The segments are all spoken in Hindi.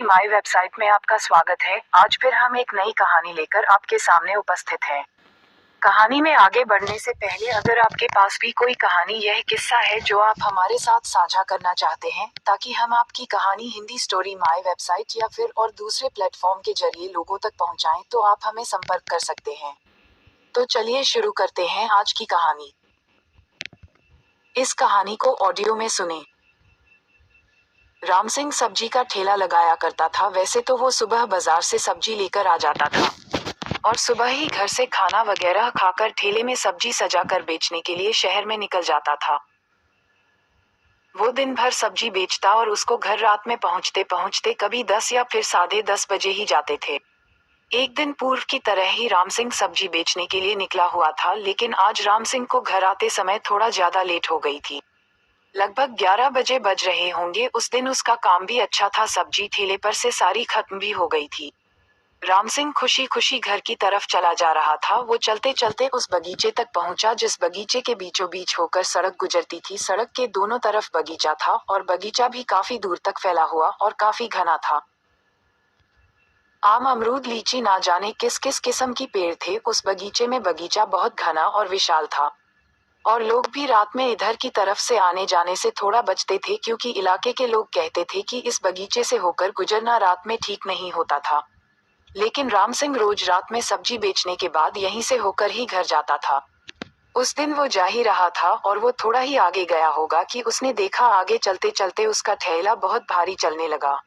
माई वेबसाइट में आपका स्वागत है। आज फिर हम एक नई कहानी लेकर आपके सामने उपस्थित हैं। कहानी में आगे बढ़ने से पहले अगर आपके पास भी कोई कहानी यह किस्सा है जो आप हमारे साथ साझा करना चाहते हैं ताकि हम आपकी कहानी हिंदी स्टोरी माई वेबसाइट या फिर और दूसरे प्लेटफॉर्म के जरिए लोगों तक पहुंचाएं तो आप हमें संपर्क कर सकते हैं। तो चलिए शुरू करते हैं आज की कहानी। इस कहानी को ऑडियो में सुने। राम सिंह सब्जी का ठेला लगाया करता था। वैसे तो वो सुबह बाजार से सब्जी लेकर आ जाता था और सुबह ही घर से खाना वगैरह खाकर ठेले में सब्जी सजाकर बेचने के लिए शहर में निकल जाता था। वो दिन भर सब्जी बेचता और उसको घर रात में पहुंचते पहुंचते कभी 10 या फिर 10:30 बजे ही जाते थे। एक दिन पूर्व की तरह ही राम सिंह सब्जी बेचने के लिए निकला हुआ था, लेकिन आज राम सिंह को घर आते समय थोड़ा ज्यादा लेट हो गई थी। लगभग 11 बजे बज रहे होंगे। उस दिन उसका काम भी अच्छा था, सब्जी ठेले पर से सारी खत्म भी हो गई थी। राम सिंह खुशी खुशी घर की तरफ चला जा रहा था। वो चलते चलते उस बगीचे तक पहुंचा जिस बगीचे के बीचों बीच होकर सड़क गुजरती थी। सड़क के दोनों तरफ बगीचा था और बगीचा भी काफी दूर तक फैला हुआ और काफी घना था। आम, अमरूद, लीची, ना जाने किस किस किस्म की पेड़ थे उस बगीचे में। बगीचा बहुत घना और विशाल था और लोग भी रात में इधर की तरफ से आने जाने से थोड़ा बचते थे, क्योंकि इलाके के लोग कहते थे कि इस बगीचे से होकर गुजरना रात में ठीक नहीं होता था। लेकिन राम सिंह रोज रात में सब्जी बेचने के बाद यहीं से होकर ही घर जाता था। उस दिन वो जा ही रहा था और वो थोड़ा ही आगे गया होगा कि उसने देखा आगे चलते चलते उसका ठेला बहुत भारी चलने लगा।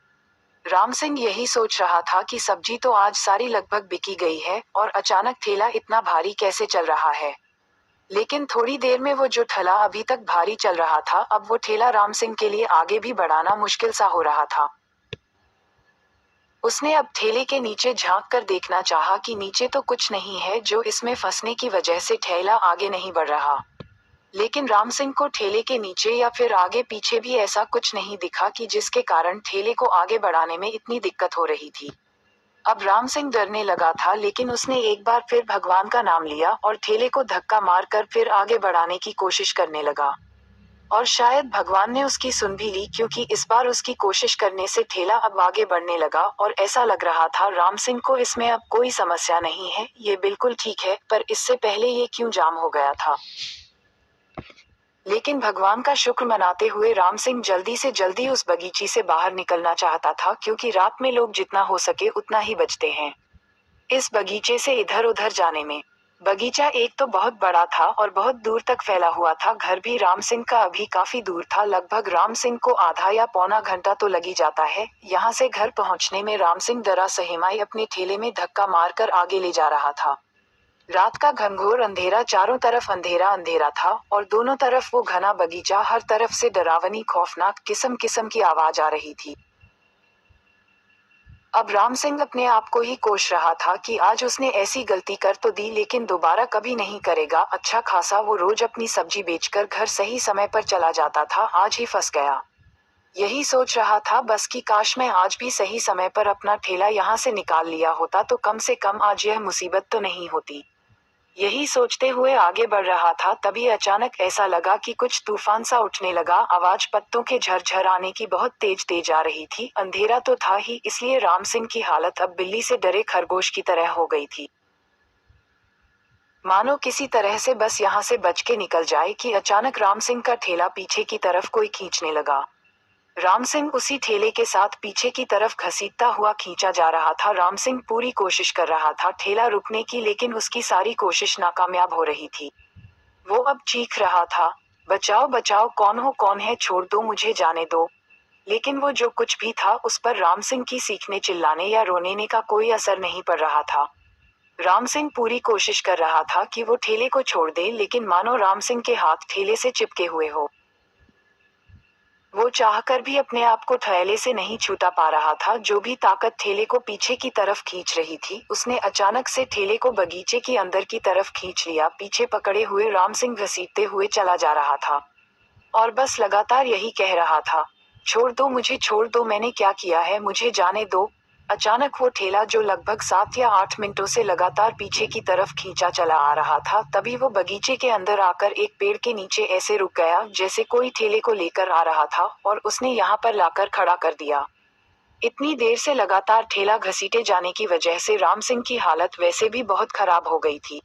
राम सिंह यही सोच रहा था कि सब्जी तो आज सारी लगभग बिकी गई है और अचानक ठेला इतना भारी कैसे चल रहा है। लेकिन थोड़ी देर में वो जो ठेला अभी तक भारी चल रहा था, अब वो ठेला राम सिंह के लिए आगे भी बढ़ाना मुश्किल सा हो रहा था। उसने अब ठेले के नीचे झांक कर देखना चाहा कि नीचे तो कुछ नहीं है जो इसमें फंसने की वजह से ठेला आगे नहीं बढ़ रहा। लेकिन राम सिंह को ठेले के नीचे या फिर आगे पीछे भी ऐसा कुछ नहीं दिखा कि जिसके कारण ठेले को आगे बढ़ाने में इतनी दिक्कत हो रही थी। अब राम सिंह डरने लगा था, लेकिन उसने एक बार फिर भगवान का नाम लिया और ठेले को धक्का मारकर फिर आगे बढ़ाने की कोशिश करने लगा। और शायद भगवान ने उसकी सुन भी ली, क्योंकि इस बार उसकी कोशिश करने से ठेला अब आगे बढ़ने लगा और ऐसा लग रहा था राम सिंह को इसमें अब कोई समस्या नहीं है, ये बिल्कुल ठीक है। पर इससे पहले ये क्यों जाम हो गया था? लेकिन भगवान का शुक्र मनाते हुए राम सिंह जल्दी से जल्दी उस बगीचे से बाहर निकलना चाहता था, क्योंकि रात में लोग जितना हो सके उतना ही बचते हैं इस बगीचे से इधर उधर जाने में। बगीचा एक तो बहुत बड़ा था और बहुत दूर तक फैला हुआ था। घर भी राम सिंह का अभी काफी दूर था। लगभग राम सिंह को आधा या पौना घंटा तो लग ही जाता है। यहाँ से घर पहुँचने में राम सिंह डरा सहमाई अपने ठेले में धक्का मारकर आगे ले जा रहा था। रात का घनघोर अंधेरा, चारों तरफ अंधेरा अंधेरा था और दोनों तरफ वो घना बगीचा। हर तरफ से डरावनी खौफनाक किस्म किस्म की आवाज आ रही थी। अब राम सिंह अपने आप को ही कोस रहा था कि आज उसने ऐसी गलती कर तो दी, लेकिन दोबारा कभी नहीं करेगा। अच्छा खासा वो रोज अपनी सब्जी बेचकर घर सही समय पर चला जाता था, आज ही फंस गया। यही सोच रहा था बस कि काश मैं आज भी सही समय पर अपना ठेला यहाँ से निकाल लिया होता तो कम से कम आज यह मुसीबत तो नहीं होती। यही सोचते हुए आगे बढ़ रहा था, तभी अचानक ऐसा लगा कि कुछ तूफान सा उठने लगा। आवाज पत्तों के झरझर आने की बहुत तेज तेज आ रही थी। अंधेरा तो था ही, इसलिए राम सिंह की हालत अब बिल्ली से डरे खरगोश की तरह हो गई थी। मानो किसी तरह से बस यहाँ से बच के निकल जाए कि अचानक राम सिंह का ठेला पीछे की तरफ कोई खींचने लगा। राम सिंह उसी ठेले के साथ पीछे की तरफ घसीटता हुआ खींचा जा रहा था। राम सिंह पूरी कोशिश कर रहा था ठेला रुकने की, लेकिन उसकी सारी कोशिश नाकामयाब हो रही थी। वो अब चीख रहा था, बचाओ बचाओ, कौन है, छोड़ दो, मुझे जाने दो। लेकिन वो जो कुछ भी था उस पर राम सिंह की सीखने चिल्लाने या रोने का कोई असर नहीं पड़ रहा था। राम सिंह पूरी कोशिश कर रहा था कि वो ठेले को छोड़ दे, लेकिन मानो राम सिंह के हाथ ठेले से चिपके हुए हो। वो चाहकर भी अपने आप को ठेले से नहीं छूटा पा रहा था। जो भी ताकत ठेले को पीछे की तरफ खींच रही थी, उसने अचानक से ठेले को बगीचे की अंदर की तरफ खींच लिया। पीछे पकड़े हुए राम सिंह घसीटते हुए चला जा रहा था और बस लगातार यही कह रहा था, छोड़ दो मुझे, छोड़ दो, मैंने क्या किया है, मुझे जाने दो। अचानक वो ठेला जो लगभग 7 या 8 मिनटों से लगातार पीछे की तरफ खींचा चला आ रहा था, तभी वो बगीचे के अंदर आकर एक पेड़ के नीचे ऐसे रुक गया जैसे कोई ठेले को लेकर आ रहा था और उसने यहाँ पर लाकर खड़ा कर दिया। इतनी देर से लगातार ठेला घसीटे जाने की वजह से राम सिंह की हालत वैसे भी बहुत खराब हो गई थी,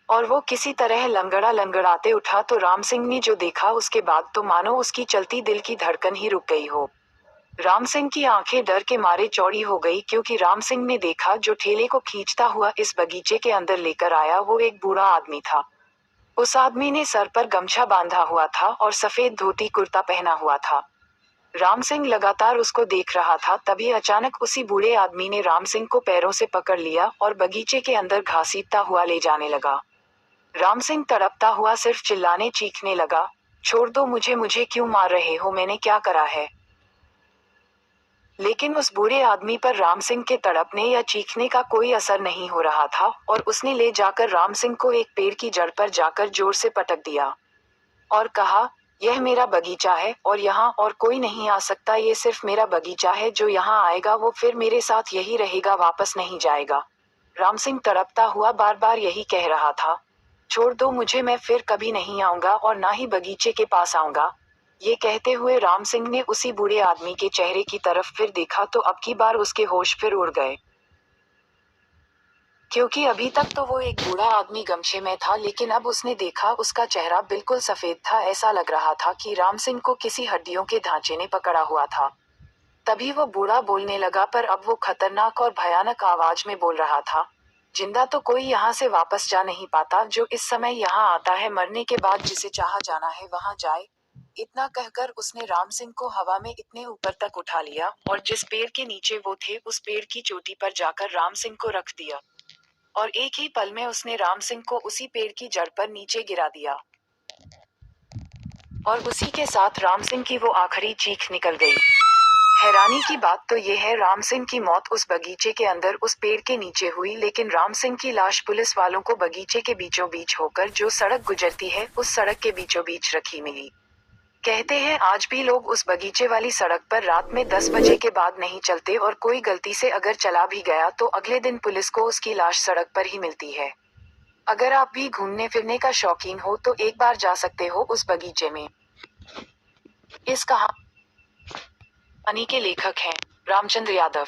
और वो किसी तरह लंगड़ा लंगड़ाते उठा तो राम सिंह ने जो देखा उसके बाद तो मानो उसकी चलती दिल की धड़कन ही रुक गई हो। राम सिंह की आंखें डर के मारे चौड़ी हो गई, क्योंकि राम सिंह ने देखा जो ठेले को खींचता हुआ इस बगीचे के अंदर लेकर आया वो एक बूढ़ा आदमी था। उस आदमी ने सर पर गमछा बांधा हुआ था और सफेद धोती कुर्ता पहना हुआ था। राम सिंह लगातार उसको देख रहा था, तभी अचानक उसी बूढ़े आदमी ने राम सिंह को पैरों से पकड़ लिया और बगीचे के अंदर घसीटता हुआ ले जाने लगा। राम सिंह तड़पता हुआ सिर्फ चिल्लाने चीखने लगा, छोड़ दो मुझे, मुझे क्यों मार रहे हो, मैंने क्या करा है। लेकिन उस बूढ़े आदमी पर राम सिंह के तड़पने या चीखने का कोई असर नहीं हो रहा था, और उसने ले जाकर राम सिंह को एक पेड़ की जड़ पर जाकर जोर से पटक दिया और कहा, यह मेरा बगीचा है और यहाँ और कोई नहीं आ सकता, ये सिर्फ मेरा बगीचा है, जो यहाँ आएगा वो फिर मेरे साथ यही रहेगा, वापस नहीं जाएगा। राम सिंह तड़पता हुआ बार बार यही कह रहा था, छोड़ दो मुझे, मैं फिर कभी नहीं आऊंगा और ना ही बगीचे के पास आऊंगा। ये कहते हुए राम सिंह ने उसी बूढ़े आदमी के चेहरे की तरफ फिर देखा तो अब की बार उसके होश फिर उड़ गए, क्योंकि अभी तक तो वो एक बूढ़ा आदमी गमछे में था, लेकिन अब उसने देखा उसका चेहरा बिल्कुल सफेद था, ऐसा लग रहा था कि राम सिंह को किसी हड्डियों के ढांचे ने पकड़ा हुआ था। तभी वो बूढ़ा बोलने लगा, पर अब वो खतरनाक और भयानक आवाज में बोल रहा था, जिंदा तो कोई यहाँ से वापस जा नहीं पाता, जो इस समय यहाँ आता है मरने के बाद जिसे चाहा जाना है वहाँ जाए। इतना कहकर उसने राम सिंह को हवा में इतने ऊपर तक उठा लिया और जिस पेड़ के नीचे वो थे उस पेड़ की चोटी पर जाकर राम सिंह को रख दिया, और एक ही पल में उसने राम सिंह को उसी पेड़ की जड़ पर नीचे गिरा दिया, और उसी के साथ राम सिंह की वो आखिरी चीख निकल गई। हैरानी की बात तो ये है, राम सिंह की मौत उस बगीचे के अंदर उस पेड़ के नीचे हुई, लेकिन राम सिंह की लाश पुलिस वालों को बगीचे के बीचों बीच होकर जो सड़क गुजरती है उस सड़क के बीचों बीच रखी मिली। कहते हैं आज भी लोग उस बगीचे वाली सड़क पर रात में 10 बजे के बाद नहीं चलते, और कोई गलती से अगर चला भी गया तो अगले दिन पुलिस को उसकी लाश सड़क पर ही मिलती है। अगर आप भी घूमने फिरने का शौकीन हो तो एक बार जा सकते हो उस बगीचे में। इस कहानी के लेखक हैं रामचंद्र यादव।